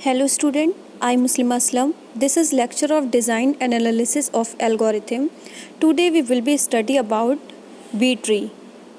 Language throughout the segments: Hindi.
Hello student, I am Muslima Aslam. This is lecture of design and analysis of algorithm. Today we will be study about B tree.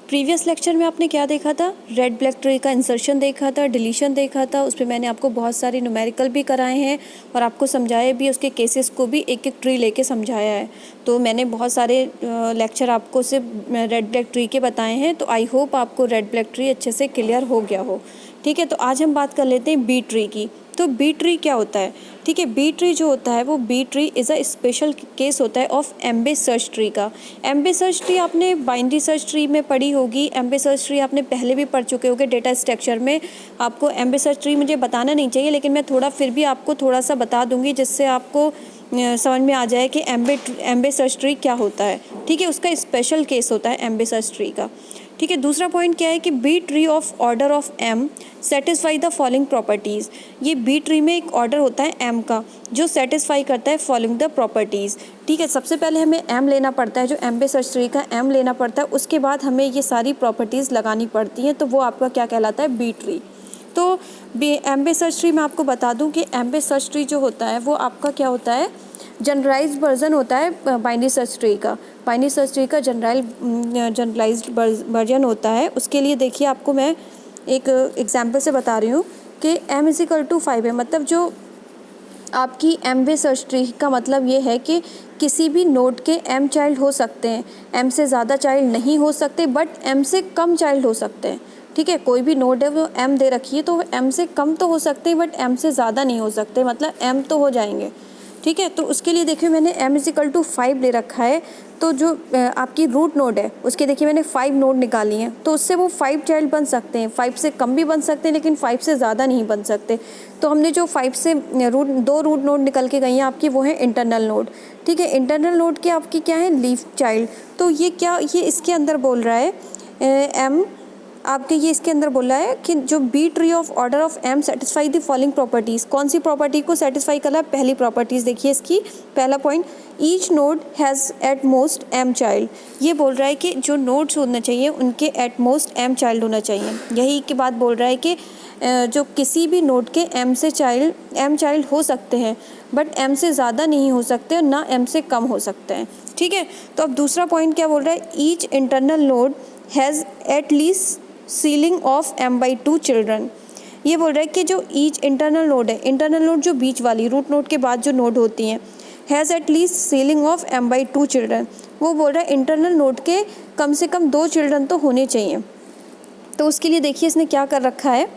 Previous lecture में आपने क्या देखा था? रेड ब्लैक ट्री का इंसर्शन देखा था, डिलीशन देखा था। उस पर मैंने आपको बहुत सारी न्यूमेरिकल भी कराए हैं और आपको समझाया भी, उसके केसेस को भी एक एक ट्री लेके समझाया है। तो मैंने बहुत सारे लेक्चर आपको सिर्फ रेड ब्लैक ट्री के बताए हैं। तो आई होप आपको रेड ब्लैक ट्री अच्छे से क्लियर हो गया हो। ठीक है, तो आज हम बात कर लेते हैं बी ट्री की। तो बी ट्री क्या होता है? ठीक है, बी ट्री जो होता है वो B tree is a special case होता है ऑफ एम्बे सर्च ट्री का। एम्बे सर्च ट्री आपने बाइनरी सर्च ट्री में पढ़ी होगी, एम्बे सर्च ट्री आपने पहले भी पढ़ चुके होगे डेटा स्ट्रक्चर में। आपको एम्बे सर्च ट्री मुझे बताना नहीं चाहिए, लेकिन मैं थोड़ा फिर भी आपको थोड़ा सा बता दूंगी जिससे आपको समझ में आ जाए कि एम्बे सर्च ट्री क्या होता है। ठीक है, उसका स्पेशल केस होता है एम्बे सर्च ट्री का। ठीक है, दूसरा पॉइंट क्या है कि B tree of order of M satisfy the following properties. ये बी ट्री में एक ऑर्डर होता है एम का जो सेटिस्फाई करता है फॉलोइंग द प्रॉपर्टीज़। ठीक है, सबसे पहले हमें एम लेना पड़ता है, जो एम्बे सर्च ट्री का एम लेना पड़ता है, उसके बाद हमें ये सारी प्रॉपर्टीज़ लगानी पड़ती हैं, तो वो आपका क्या कहलाता है? B tree. तो एम्बे सर्च ट्री मैं आपको बता दूं कि एम्बे सर्च ट्री जो होता है वो आपका क्या होता है? जनरलाइज्ड वर्जन होता है बाइनरी सर्च ट्री का। बाइनरी सर्च ट्री का जनरलाइज्ड वर्जन होता है। उसके लिए देखिए, आपको मैं एक एग्जांपल से बता रही हूँ कि m = 5 है। मतलब जो आपकी एम्बे सर्च ट्री का मतलब ये है कि किसी भी नोड के m चाइल्ड हो सकते हैं, m से ज़्यादा चाइल्ड नहीं हो सकते, बट m से कम चाइल्ड हो सकते हैं। ठीक है, कोई भी नोड है वो m दे रखी है तो m से कम तो हो सकते हैं, बट m से ज़्यादा नहीं हो सकते, मतलब m तो हो जाएंगे। ठीक है, तो उसके लिए देखिए मैंने m = 5 ले रखा है। तो जो आपकी रूट नोड है उसके देखिए मैंने 5 नोड निकाली हैं, तो उससे वो 5 चाइल्ड बन सकते हैं। 5 से कम भी बन सकते हैं, लेकिन 5 से ज़्यादा नहीं बन सकते। तो हमने जो 5 से दो रूट नोड निकल के गई हैं आपकी, वो है इंटरनल नोड। ठीक है, इंटरनल नोड के आपकी क्या है? Leaf child. तो ये इसके अंदर बोल रहा है एम आपके, ये इसके अंदर बोला है कि जो B tree of order of M satisfy the following properties. कौन सी प्रॉपर्टी को सेटिस्फाई कर रहा है? पहली प्रॉपर्टीज़ देखिए इसकी, पहला point, each node has at most M child. ये बोल रहा है कि जो नोड्स होना चाहिए उनके एट मोस्ट एम चाइल्ड होना चाहिए। यही की बात बोल रहा है कि जो किसी भी नोड के एम चाइल्ड हो सकते हैं, बट एम से ज़्यादा नहीं हो सकते और ना एम से कम हो सकते हैं। ठीक है, तो अब दूसरा पॉइंट क्या बोल रहा है? Each internal node has at least ceiling of m/2 children. ये बोल रहा है कि जो ईच इंटरनल नोड है, इंटरनल नोड जो बीच वाली रूट नोड के बाद जो नोड होती हैं, has at least ceiling of m/2 children. वो बोल रहा है इंटरनल नोड के कम से कम 2 चिल्ड्रन तो होने चाहिए। तो उसके लिए देखिए इसने क्या कर रखा है,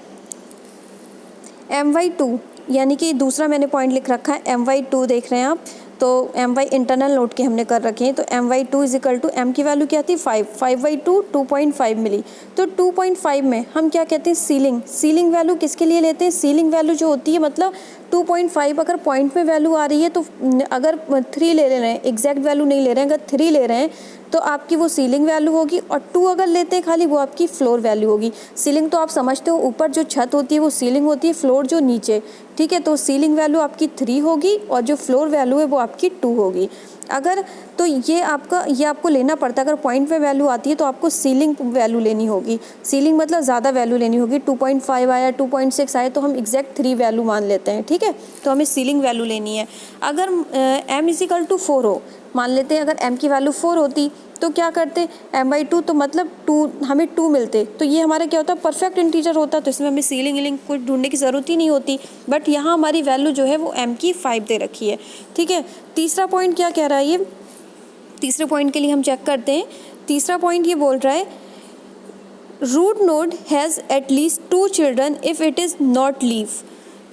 m/2, यानी कि दूसरा मैंने पॉइंट लिख रखा है m/2, देख रहे हैं आप। तो my इंटरनल नोड के हमने कर रखे हैं। तो m/2 = m की वैल्यू क्या थी? 5/2 2.5 मिली। तो 2.5 में हम क्या कहते हैं? सीलिंग वैल्यू किसके लिए लेते हैं? सीलिंग वैल्यू जो होती है, मतलब 2.5 अगर पॉइंट में वैल्यू आ रही है, तो अगर 3 ले रहे हैं, एग्जैक्ट वैल्यू नहीं ले रहे हैं, अगर 3 ले रहे हैं तो आपकी वो सीलिंग वैल्यू होगी, और 2 अगर लेते हैं खाली, वो आपकी फ्लोर वैल्यू होगी। सीलिंग तो आप समझते हो, ऊपर जो छत होती है वो सीलिंग होती है, फ्लोर जो नीचे। ठीक है, तो सीलिंग वैल्यू आपकी 3 होगी और जो फ्लोर वैल्यू है वो आपकी 2 होगी। अगर तो ये आपको लेना पड़ता है, अगर पॉइंट पे वैल्यू आती है तो आपको सीलिंग वैल्यू लेनी होगी। सीलिंग मतलब ज़्यादा वैल्यू लेनी होगी। 2.5 आया, 2.6 आया, तो हम एग्जैक्ट 3 वैल्यू मान लेते हैं। ठीक है, तो हमें सीलिंग वैल्यू लेनी है। अगर m = 4 हो, मान लेते हैं अगर m की वैल्यू 4 होती तो क्या करते? m/2, तो मतलब 2, हमें 2 मिलते, तो ये हमारा क्या होता? परफेक्ट इंटीजर होता, तो इसमें हमें सीलिंग को ढूंढने की ज़रूरत ही नहीं होती। बट यहाँ हमारी वैल्यू जो है वो m की 5 दे रखी है। ठीक है, तीसरा पॉइंट क्या कह रहा है? ये तीसरे पॉइंट के लिए हम चेक करते हैं। तीसरा पॉइंट ये बोल रहा है root node has at least 2 children if it is not leaf.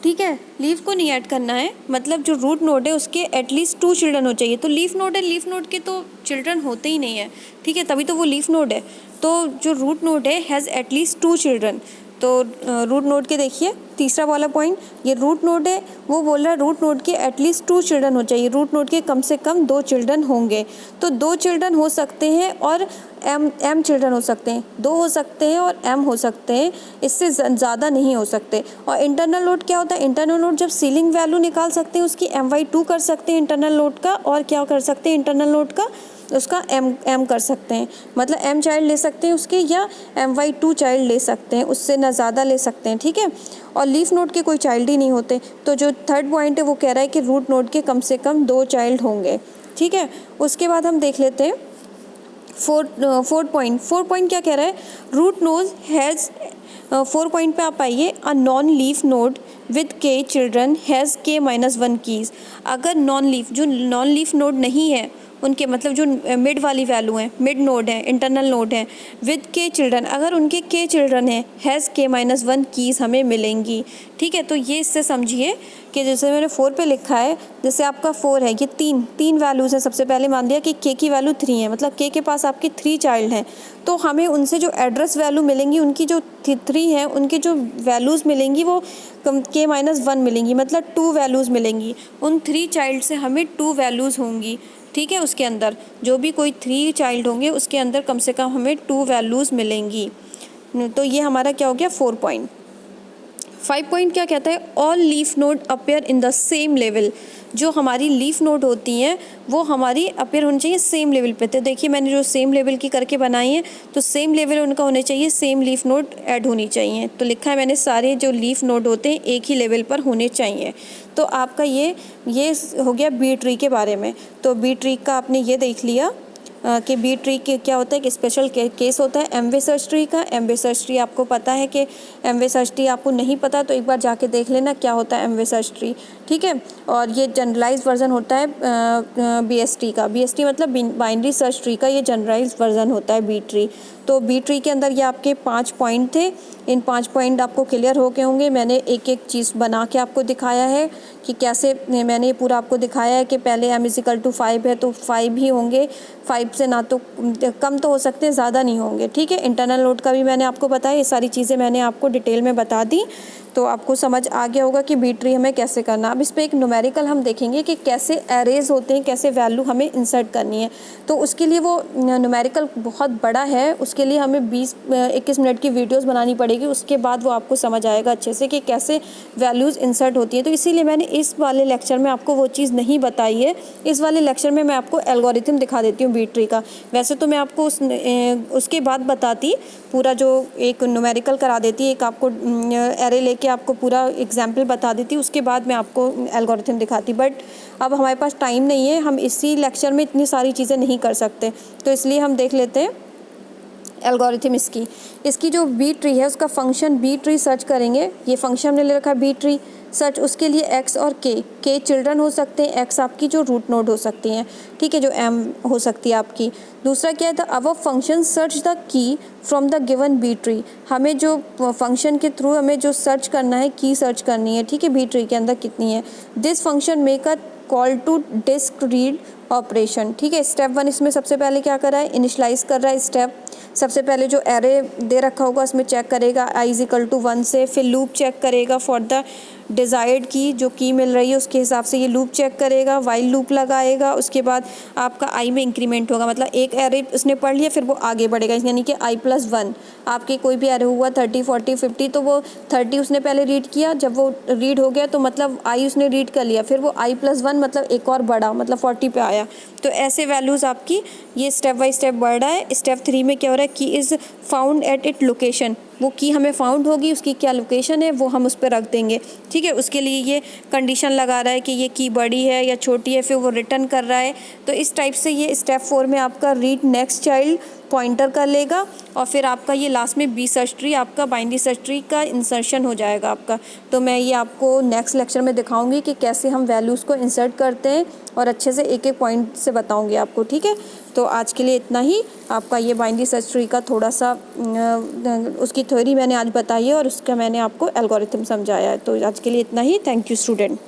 ठीक है, लीफ को नहीं ऐड करना है, मतलब जो रूट नोड है उसके एटलीस्ट 2 चिल्ड्रन हो चाहिए। तो लीफ नोड है, लीफ नोड के तो चिल्ड्रन होते ही नहीं है। ठीक है, तभी तो वो लीफ नोड है। तो जो रूट नोड है हैज़ एटलीस्ट 2 चिल्ड्रन। तो रूट नोड के देखिए तीसरा वाला पॉइंट, ये रूट नोड है, वो बोल रहा है रूट नोड के एटलीस्ट 2 चिल्ड्रन हो चाहिए, रूट नोड के कम से कम 2 चिल्ड्रन होंगे। तो 2 चिल्ड्रन हो सकते हैं और m चिल्ड्रन हो सकते हैं, 2 हो सकते हैं और m हो सकते हैं, इससे ज़्यादा नहीं हो सकते। और इंटरनल नोड क्या होता है? इंटरनल नोड जब सीलिंग वैल्यू निकाल सकते हैं उसकी m/2 कर सकते हैं इंटरनल नोड का, और क्या कर सकते हैं इंटरनल नोड का? उसका m कर सकते हैं, मतलब m चाइल्ड ले सकते हैं उसके, या m/2 चाइल्ड ले सकते हैं, उससे ना ज़्यादा ले सकते हैं, ठीक है। और लीफ नोड के कोई चाइल्ड ही नहीं होते, तो जो थर्ड पॉइंट है वो कह रहा है कि रूट नोड के कम से कम 2 चाइल्ड होंगे, ठीक है। उसके बाद हम देख लेते हैं फोर्थ पॉइंट क्या कह रहा है, रूट नोड हैज़ 4 पॉइंट पे आप आइए, a non leaf node with k children has k-1 keys. अगर जो नॉन लीफ नोड नहीं है उनके, मतलब जो मिड वाली वैल्यू है, मिड नोड है, इंटरनल नोड है, विद k चिल्ड्रन, अगर उनके k चिल्ड्रन है, हैज़ k-1 कीज़ हमें मिलेंगी, ठीक है। तो ये इससे समझिए कि जैसे मैंने 4 पे लिखा है, जैसे आपका 4 है, ये तीन वैल्यूज़ हैं। सबसे पहले मान लिया कि k की वैल्यू 3 है, मतलब k के पास आपके 3 चाइल्ड हैं, तो हमें उनसे जो एड्रेस वैल्यू मिलेंगी, उनकी जो 3 है, उनकी जो वैल्यूज़ मिलेंगी वो k-1 मिलेंगी, मतलब 2 वैल्यूज़ मिलेंगी। उन 3 चाइल्ड से हमें 2 वैल्यूज़ होंगी, ठीक है। उसके अंदर जो भी कोई 3 चाइल्ड होंगे उसके अंदर कम से कम हमें 2 वैल्यूज़ मिलेंगी। तो ये हमारा क्या हो गया 4 पॉइंट। 5 पॉइंट क्या कहता है, all leaf node appear in the same level. जो हमारी लीफ नोड होती हैं वो हमारी अपेयर होनी चाहिए सेम लेवल पे। तो देखिए मैंने जो सेम लेवल की करके बनाई है, तो सेम लेवल उनका होने चाहिए, सेम लीफ नोड ऐड होनी चाहिए। तो लिखा है मैंने सारे जो लीफ नोड होते हैं एक ही लेवल पर होने चाहिए। तो आपका ये हो गया बी ट्री के बारे में। तो बी ट्री का आपने ये देख लिया कि बी ट्री के क्या होता है कि स्पेशल केस होता है एमवे सर्च ट्री का। एमवे सर्च ट्री आपको पता है कि एमवे सर्च ट्री आपको नहीं पता तो एक बार जाके देख लेना क्या होता है एमवे सर्च ट्री, ठीक है। और ये जनरलाइज वर्जन होता है बीएसटी का। बीएसटी मतलब बाइनरी सर्च ट्री का ये जनरलाइज वर्जन होता है बी ट्री। तो बी ट्री के अंदर ये आपके 5 पॉइंट थे। इन 5 पॉइंट आपको क्लियर हो गए होंगे। मैंने एक एक चीज़ बना के आपको दिखाया है कि कैसे मैंने ये पूरा आपको दिखाया है कि पहले m=5 है तो 5 ही होंगे, 5 से ना तो कम तो हो सकते हैं, ज़्यादा नहीं होंगे, ठीक है। इंटरनल नोड का भी मैंने आपको बताया, ये सारी चीज़ें मैंने आपको डिटेल में बता दी, तो आपको समझ आ गया होगा कि बी ट्री हमें कैसे करना। अब इस पर एक न्यूमेरिकल हम देखेंगे कि कैसे एरेज होते हैं, कैसे वैल्यू हमें इंसर्ट करनी है। तो उसके लिए वो न्यूमेरिकल बहुत बड़ा है, उसके लिए हमें 20-21 मिनट की वीडियोस बनानी पड़ेगी, उसके बाद वो आपको समझ आएगा अच्छे से कि कैसे वैल्यूज़ इंसर्ट होती हैं। तो इसीलिए मैंने इस वाले लेक्चर में आपको वो चीज़ नहीं बताई है। इस वाले लेक्चर में मैं आपको एल्गोरिथम दिखा देती हूँ बी ट्री का। वैसे तो मैं आपको उसके बाद बताती, पूरा जो एक न्यूमेरिकल करा देती, एक आपको एरे लेके आपको पूरा एग्जाम्पल बता देती, उसके बाद मैं आपको एल्गोरिथम दिखाती। बट अब हमारे पास टाइम नहीं है, हम इसी लेक्चर में इतनी सारी चीज़ें नहीं कर सकते, तो इसलिए हम देख लेते हैं एल्गोरिथम इसकी जो बी ट्री है उसका फंक्शन बी ट्री सर्च करेंगे। ये फंक्शन हमने ले रखा है बी ट्री सर्च। उसके लिए x और k चिल्ड्रन हो सकते हैं, x आपकी जो रूट नोड हो सकती हैं, ठीक है, जो m हो सकती है आपकी। दूसरा क्या है, the above function search the key from the given B tree. हमें जो फंक्शन के थ्रू हमें जो सर्च करना है, की सर्च करनी है, ठीक है, बी ट्री के अंदर कितनी है। This function make a call to disk read operation, ठीक है। स्टेप 1 इसमें सबसे पहले क्या कर रहा है, इनिशलाइज कर रहा है स्टेप। सबसे पहले जो एरे दे रखा होगा उसमें चेक करेगा i=1 से, फिर लूप चेक करेगा फॉर द डिज़ायर्ड की, जो की मिल रही है उसके हिसाब से ये लूप चेक करेगा, वाइल लूप लगाएगा। उसके बाद आपका i में इंक्रीमेंट होगा, मतलब एक एरे उसने पढ़ लिया फिर वो आगे बढ़ेगा, यानी कि i+1। आपके कोई भी एरे हुआ 30, 40, 50, तो वो 30 उसने पहले रीड किया, जब वो रीड हो गया तो मतलब i उसने रीड कर लिया, फिर वो i+1 मतलब एक और बढ़ा, मतलब 40 पे आया। तो ऐसे वैल्यूज़ आपकी ये स्टेप बाय स्टेप बढ़ रहा है। स्टेप 3 में क्या हो रहा है, की is found at it location. वो की हमें फाउंड होगी, उसकी क्या लोकेशन है वो हम उस पर रख देंगे, ठीक है। उसके लिए ये कंडीशन लगा रहा है कि ये की बड़ी है या छोटी है, फिर वो रिटर्न कर रहा है। तो इस टाइप से ये स्टेप 4 में आपका रीड नेक्स्ट चाइल्ड पॉइंटर कर लेगा और फिर आपका ये लास्ट में बी सर्च ट्री, आपका बाइनरी सर्च ट्री का इंसर्शन हो जाएगा आपका। तो मैं ये आपको नेक्स्ट लेक्चर में दिखाऊंगी कि कैसे हम वैल्यूज़ को इंसर्ट करते हैं और अच्छे से एक एक पॉइंट से बताऊंगी आपको, ठीक है। तो आज के लिए इतना ही। आपका ये बाइनरी सर्च ट्री का थोड़ा सा उसकी थ्योरी मैंने आज बताई है और उसका मैंने आपको एल्गोरिथम समझाया है। तो आज के लिए इतना ही। Thank you student.